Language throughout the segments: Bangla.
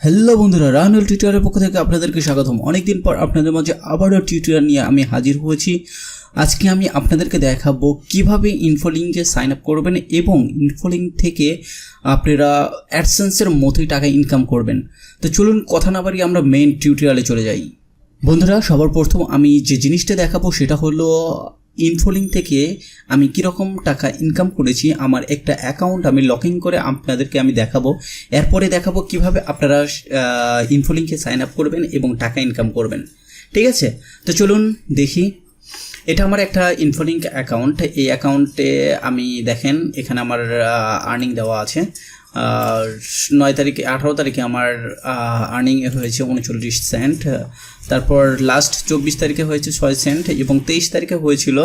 হ্যালো বন্ধুরা, রাহেনুল টিউটোরিয়ালের পক্ষ থেকে আপনাদেরকে স্বাগতম। অনেকদিন পর আপনাদের মাঝে আবারও টিউটোরিয়াল নিয়ে আমি হাজির হয়েছি। আজকে আমি আপনাদেরকে দেখাবো কিভাবে ইনফোলিঙ্কে সাইন আপ করবেন এবং ইনফোলিঙ্ক থেকে আপনারা অ্যাডসেন্সের মতোই টাকা ইনকাম করবেন। তো চলুন কথা না বাড়িয়ে আমরা মেইন টিউটোরিয়ালে চলে যাই। বন্ধুরা, সবার প্রথম আমি যে জিনিসটা দেখাবো সেটা হলো ইনফোলিঙ্ক থেকে আমি কীরকম টাকা ইনকাম করেছি। আমার একটা অ্যাকাউন্ট আমি লগ ইন করে আপনাদেরকে আমি দেখাবো। এরপরে দেখাবো কিভাবে আপনারা ইনফোলিঙ্কে সাইন আপ করবেন এবং টাকা ইনকাম করবেন। ঠিক আছে, তো চলুন দেখি। এটা আমার একটা ইনফোলিঙ্ক অ্যাকাউন্ট। এই অ্যাকাউন্টে আমি দেখেন এখানে আমার আর্নিং দেওয়া আছে। 18 তারিখে আমার আর্নিং হয়েছে 39 সেন্ট। তারপর লাস্ট 24 তারিখে হয়েছে 6 সেন্ট এবং 23 তারিখে হয়েছিল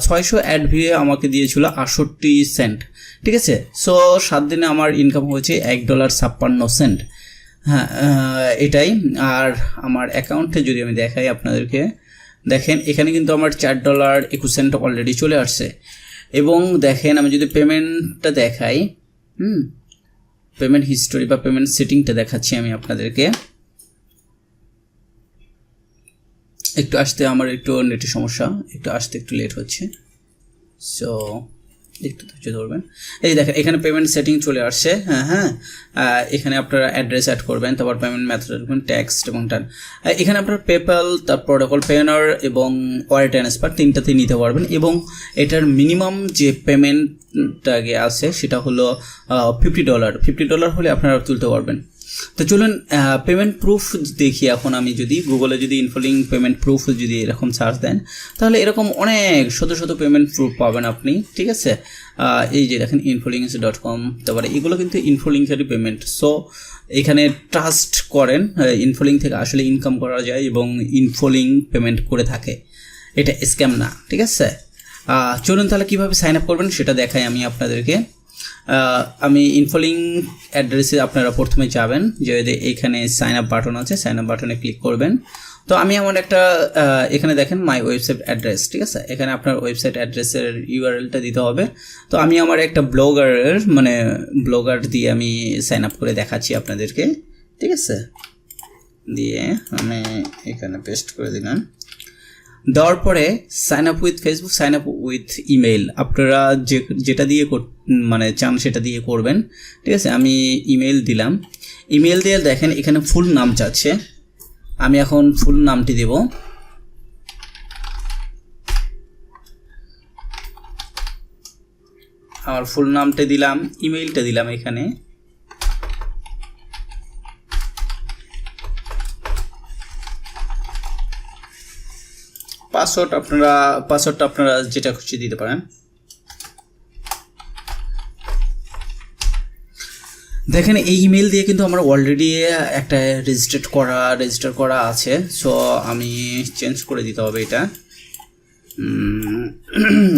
600 অ্যাড ভিএ আমাকে দিয়েছিল 68 সেন্ট। ঠিক আছে, সো 7 দিনে আমার ইনকাম হয়েছে $1.56। হ্যাঁ, এটাই। আর আমার অ্যাকাউন্টে যদি আমি দেখাই আপনাদেরকে, দেখেন এখানে কিন্তু আমার $4.21 অলরেডি চলে আসছে। এবং দেখেন আমি যদি পেমেন্টটা দেখাই, পেমেন্ট হিস্টোরি বা পেমেন্ট সেটিংটা দেখাচ্ছি আমি আপনাদেরকে। একটু আসতে আমার একটু নেটের সমস্যা, একটু আসতে একটু লেট হচ্ছে, সো একটু ধৈর্য ধরবেন। এই দেখেন এখানে পেমেন্ট সেটিং চলে আসছে। এখানে আপনারা অ্যাড্রেস অ্যাড করবেন, তারপর পেমেন্ট মেথড রাখবেন, টেক্সট এবং টান। এখানে আপনার পেপ্যাল, তারপর পেনার এবং ওয়ার ট্রান্সফার তিনটাতেই নিতে পারবেন। এবং এটার মিনিমাম যে পেমেন্টটা আছে সেটা হলো $50 হলে আপনারা তুলতে পারবেন। তো চলুন পেমেন্ট প্রুফ দেখি। এখন আমি যদি গুগলে যদি ইনফোলিঙ্ক পেমেন্ট প্রুফ যদি এরকম সার্চ দেন, তাহলে এরকম অনেক শত পেমেন্ট প্রুফ পাবেন আপনি। ঠিক আছে, এই যে দেখেন infolinks.com, তারপরে এগুলো কিন্তু ইনফোলিঙ্কেরই পেমেন্ট। সো এখানে ট্রাস্ট করেন, ইনফোলিঙ্ক থেকে আসলে ইনকাম করা যায় এবং ইনফোলিঙ্ক পেমেন্ট করে থাকে, এটা স্ক্যাম না। ঠিক আছে, চলুন তাহলে কীভাবে সাইন আপ করবেন সেটা দেখাই আমি আপনাদেরকে। আমি ইনফোলিঙ্ক অ্যাড্রেসে আপনারা প্রথমে যাবেন, যে এখানে সাইন আপ বাটন আছে, সাইন আপ বাটনে ক্লিক করবেন। তো আমি আমার একটা এখানে দেখেন মাই ওয়েবসাইট অ্যাড্রেস। ঠিক আছে, এখানে আপনার ওয়েবসাইট অ্যাড্রেসের ইউআরএলটা দিতে হবে। তো আমি আমার একটা ব্লগার দিয়ে আমি সাইন আপ করে দেখাচ্ছি আপনাদেরকে। ঠিক আছে, দিয়ে আমি এখানে পেস্ট করে দিলাম। দেওয়ার পরে sign up with Facebook, sign up with email, আপনারা যেটা দিয়ে চান সেটা দিয়ে করবেন। ঠিক আছে, আমি ইমেল দিলাম। ইমেল দিয়ে দেখেন এখানে ফুল নাম চাচ্ছে, আমি এখন ফুল নামটি দেব। আমার ফুল নামটা দিলাম, ইমেলটা দিলাম এখানে। পাসওয়ার্ডটা আপনারা যেটা খুশি দিতে পারেন। দেখেন এই ইমেল দিয়ে কিন্তু আমার অলরেডি একটা রেজিস্টার করা আছে। সো আমি চেঞ্জ করে দিতে হবে এটা।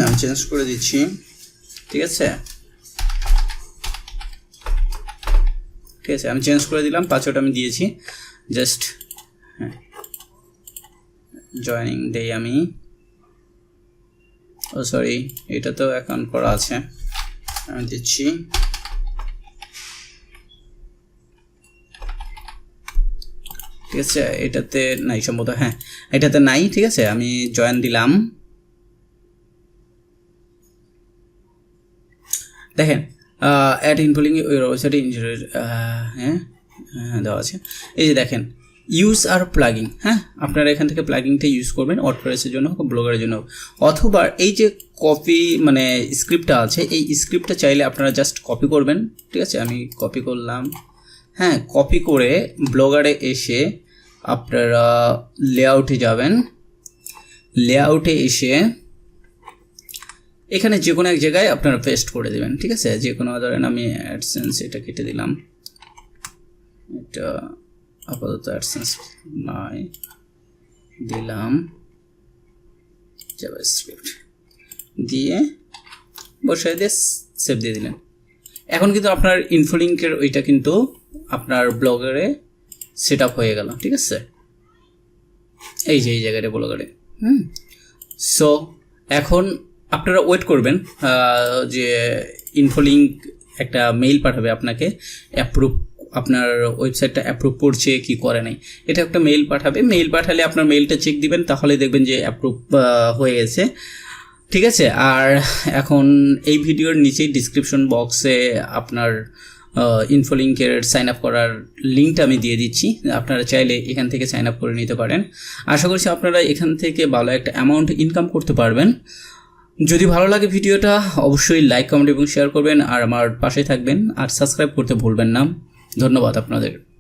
আমি চেঞ্জ করে দিচ্ছি। ঠিক আছে, আমি চেঞ্জ করে দিলাম, পাসওয়ার্ড আমি দিয়েছি। জাস্ট জয়েনিং দেই আমি। সরি, এটা তো অ্যাকাউন্ট করা আছে, আমি দিচ্ছি। ঠিক আছে, এটাতে নাই সম্ভবত, হ্যাঁ এটাতে নাই। ঠিক আছে, আমি জয়েন দিলাম। দেখেন অ্যাট ইনফোলিঙ্ক ওয়েবসাইটে হ্যাঁ দেওয়া আছে। এই যে দেখেন ইউজ আর প্লাগিং। হ্যাঁ, আপনারা এখান থেকে প্লাগিংটা ইউজ করবেন ওয়ার্ডপ্রেসের জন্য হোক, ব্লগারের জন্য হোক, অথবা এই যে কপি স্ক্রিপ্টটা আছে, এই স্ক্রিপ্টটা চাইলে আপনারা জাস্ট কপি করবেন। ঠিক আছে, আমি কপি করলাম। হ্যাঁ, কপি করে ব্লগারে এসে আপনারা লেআউটে যাবেন। লেআউটে এসে এখানে যে কোনো এক জায়গায় আপনারা পেস্ট করে দেবেন। ঠিক আছে, যে কোনো, ধরেন আমি অ্যাডসেন্স এটা কেটে দিলাম, এটা আপাতত অ্যাডসেন্স নাই, দিলাম জাভাস্ক্রিপ্ট দিয়ে বসায় দিয়ে সেভ দিয়ে দিলেন। এখন কিন্তু আপনার ইনফোলিঙ্কের ওইটা কিন্তু আপনার ব্লগারে সেট আপ হয়ে গেল। ঠিক আছে, এই যে এই জায়গাটা ব্লগারে। সো এখন আপনারা ওয়েট করবেন যে ইনফোলিঙ্ক একটা মেইল পাঠাবে আপনাকে অ্যাপ্রুভ আপনার ওয়েবসাইটটা অ্যাপ্রুভ করছে কি করে নাই। এটা একটা মেইল পাঠাবে, মেইল পাঠালে আপনার মেইলটা চেক দিবেন, তাহলে দেখবেন যে অ্যাপ্রুভ হয়ে গেছে। ঠিক আছে। আর এখন এই ভিডিওর নিচেই ডিসক্রিপশন বক্সে আপনার ইনফোলিঙ্কের সাইন আপ করার লিঙ্কটা আমি দিয়ে দিচ্ছি, আপনারা চাইলে এখান থেকে সাইন আপ করে নিতে পারেন। আশা করছি আপনারা এখান থেকে ভালো একটা অ্যামাউন্ট ইনকাম করতে পারবেন। যদি ভালো লাগে ভিডিওটা অবশ্যই লাইক, কমেন্ট এবং শেয়ার করবেন, আর আমার পাশে থাকবেন, আর সাবস্ক্রাইব করতে ভুলবেন না। ধন্যবাদ আপনাদের।